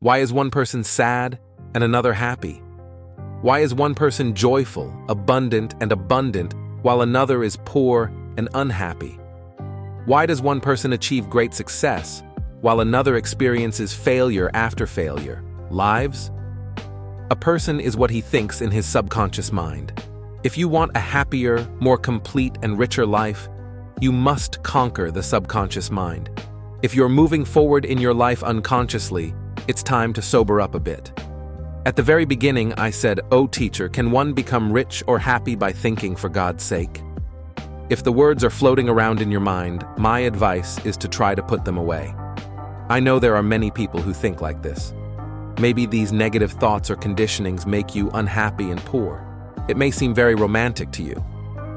Why is one person sad and another happy? Why is one person joyful, abundant, while another is poor and unhappy? Why does one person achieve great success, while another experiences failure after failure? Lives? A person is what he thinks in his subconscious mind. If you want a happier, more complete and richer life, you must conquer the subconscious mind. If you're moving forward in your life unconsciously, it's time to sober up a bit. At the very beginning, I said, "Oh teacher, can one become rich or happy by thinking for God's sake?" If the words are floating around in your mind, my advice is to try to put them away. I know there are many people who think like this. Maybe these negative thoughts or conditionings make you unhappy and poor. It may seem very romantic to you.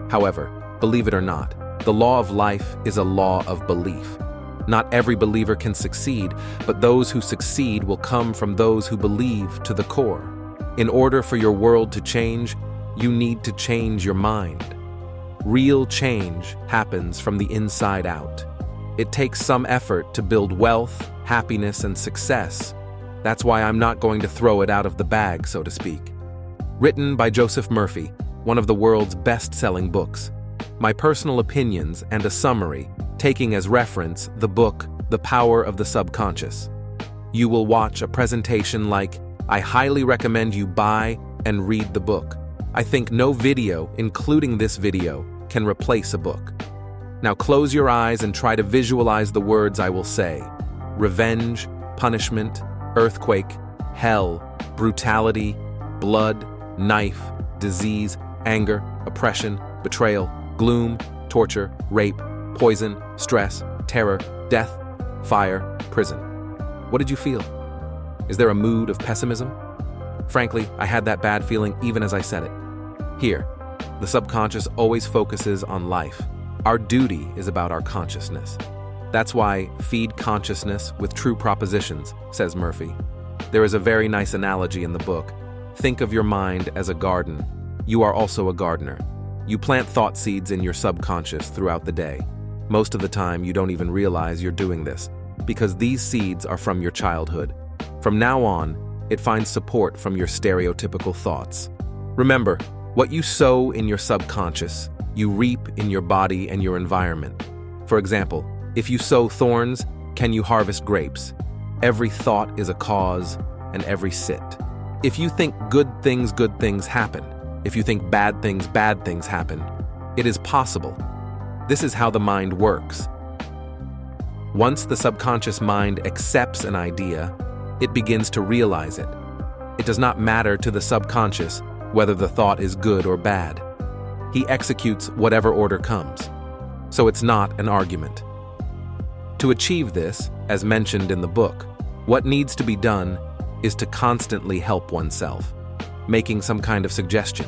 However, believe it or not, the law of life is a law of belief. Not every believer can succeed, but those who succeed will come from those who believe to the core. In order for your world to change, you need to change your mind. Real change happens from the inside out. It takes some effort to build wealth, happiness, and success. That's why I'm not going to throw it out of the bag, so to speak. Written by Joseph Murphy, one of the world's best-selling books. My personal opinions and a summary, taking as reference the book, The Power of the Subconscious. You will watch a presentation like, I highly recommend you buy and read the book. I think no video, including this video, can replace a book. Now close your eyes and try to visualize the words I will say. Revenge, punishment, earthquake, hell, brutality, blood, knife, disease, anger, oppression, betrayal, gloom, torture, rape, poison, stress, terror, death, fire, prison. What did you feel? Is there a mood of pessimism? Frankly, I had that bad feeling even as I said it. Here, the subconscious always focuses on life. Our duty is about our consciousness. That's why feed consciousness with true propositions, says Murphy. There is a very nice analogy in the book. Think of your mind as a garden. You are also a gardener. You plant thought seeds in your subconscious throughout the day. Most of the time, you don't even realize you're doing this, because these seeds are from your childhood. From now on, it finds support from your stereotypical thoughts. Remember, what you sow in your subconscious, you reap in your body and your environment. For example, if you sow thorns, can you harvest grapes? Every thought is a cause, and every sit. If you think good things happen. If you think bad things happen. It is possible. This is how the mind works. Once the subconscious mind accepts an idea, it begins to realize it. It does not matter to the subconscious whether the thought is good or bad. He executes whatever order comes. So it's not an argument. To achieve this, as mentioned in the book, what needs to be done is to constantly help oneself, making some kind of suggestion.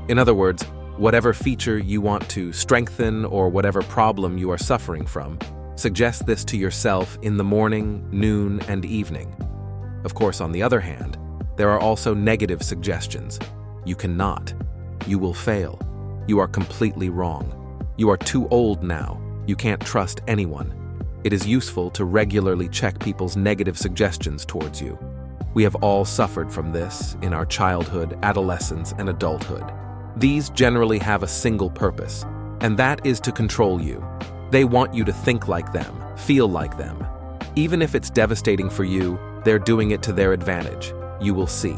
In other words, whatever feature you want to strengthen or whatever problem you are suffering from, suggest this to yourself in the morning, noon, and evening. Of course, on the other hand, there are also negative suggestions. You cannot. You will fail. You are completely wrong. You are too old now. You can't trust anyone. It is useful to regularly check people's negative suggestions towards you. We have all suffered from this in our childhood, adolescence, and adulthood. These generally have a single purpose, and that is to control you. They want you to think like them, feel like them. Even if it's devastating for you, they're doing it to their advantage. You will see.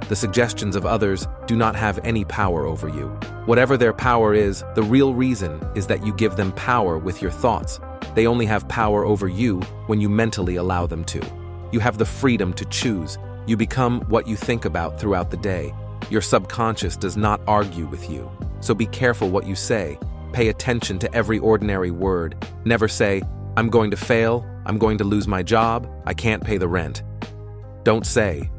The suggestions of others do not have any power over you. Whatever their power is, the real reason is that you give them power with your thoughts. They only have power over you when you mentally allow them to. You have the freedom to choose. You become what you think about throughout the day. Your subconscious does not argue with you. So be careful what you say. Pay attention to every ordinary word. Never say, I'm going to fail, I'm going to lose my job, I can't pay the rent. Don't say.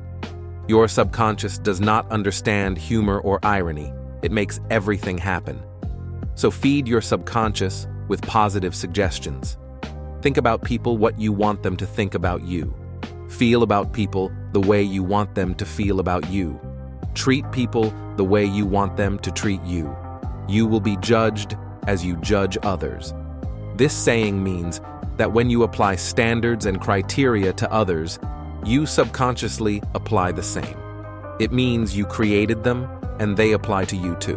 Your subconscious does not understand humor or irony. It makes everything happen. So feed your subconscious with positive suggestions. Think about people what you want them to think about you. Feel about people the way you want them to feel about you. Treat people the way you want them to treat you. You will be judged as you judge others. This saying means that when you apply standards and criteria to others, you subconsciously apply the same. It means you created them, and they apply to you too.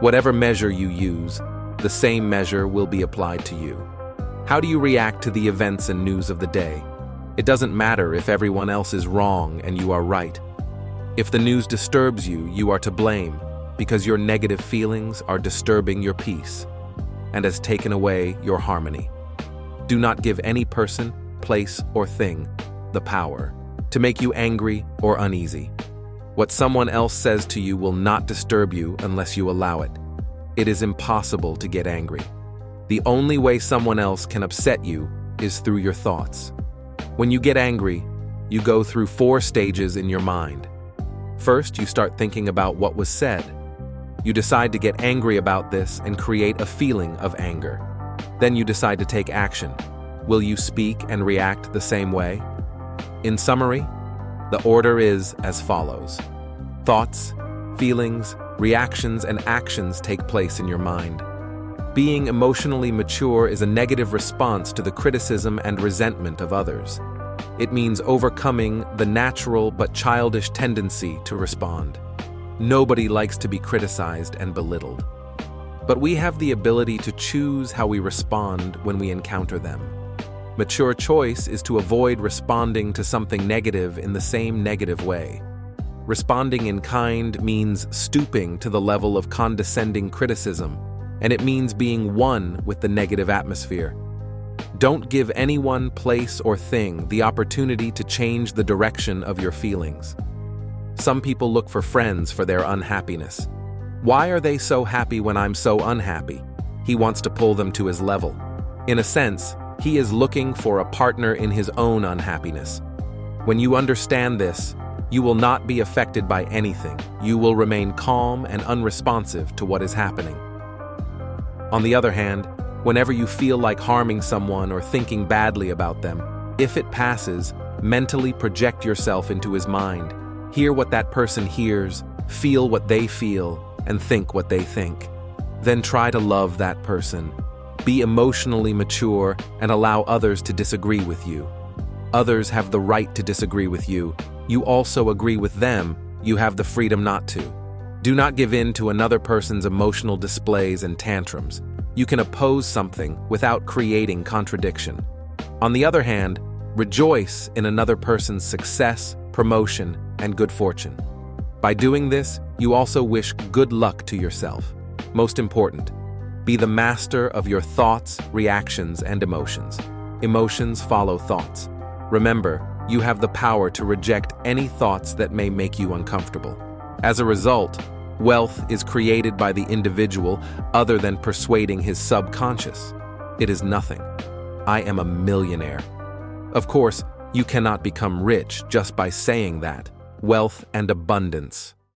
Whatever measure you use, the same measure will be applied to you. How do you react to the events and news of the day? It doesn't matter if everyone else is wrong and you are right. If the news disturbs you, you are to blame, because your negative feelings are disturbing your peace and has taken away your harmony. Do not give any person, place, or thing the power to make you angry or uneasy. What someone else says to you will not disturb you unless you allow it. It is impossible to get angry. The only way someone else can upset you is through your thoughts. When you get angry, you go through 4 stages in your mind. First, you start thinking about what was said. You decide to get angry about this and create a feeling of anger. Then you decide to take action. Will you speak and react the same way? In summary, the order is as follows. Thoughts, feelings, reactions, and actions take place in your mind. Being emotionally mature is a negative response to the criticism and resentment of others. It means overcoming the natural but childish tendency to respond. Nobody likes to be criticized and belittled. But we have the ability to choose how we respond when we encounter them. Mature choice is to avoid responding to something negative in the same negative way. Responding in kind means stooping to the level of condescending criticism, and it means being one with the negative atmosphere. Don't give anyone, place, or thing the opportunity to change the direction of your feelings. Some people look for friends for their unhappiness. Why are they so happy when I'm so unhappy? He wants to pull them to his level. In a sense, he is looking for a partner in his own unhappiness. When you understand this, you will not be affected by anything. You will remain calm and unresponsive to what is happening. On the other hand, whenever you feel like harming someone or thinking badly about them, if it passes, mentally project yourself into his mind. Hear what that person hears, feel what they feel, and think what they think. Then try to love that person. Be emotionally mature and allow others to disagree with you. Others have the right to disagree with you. You also agree with them. You have the freedom not to. Do not give in to another person's emotional displays and tantrums. You can oppose something without creating contradiction. On the other hand, rejoice in another person's success, promotion, and good fortune. By doing this, you also wish good luck to yourself. Most important, be the master of your thoughts, reactions, and emotions. Emotions follow thoughts. Remember, you have the power to reject any thoughts that may make you uncomfortable. As a result, wealth is created by the individual other than persuading his subconscious. It is nothing. I am a millionaire. Of course, you cannot become rich just by saying that. Wealth and abundance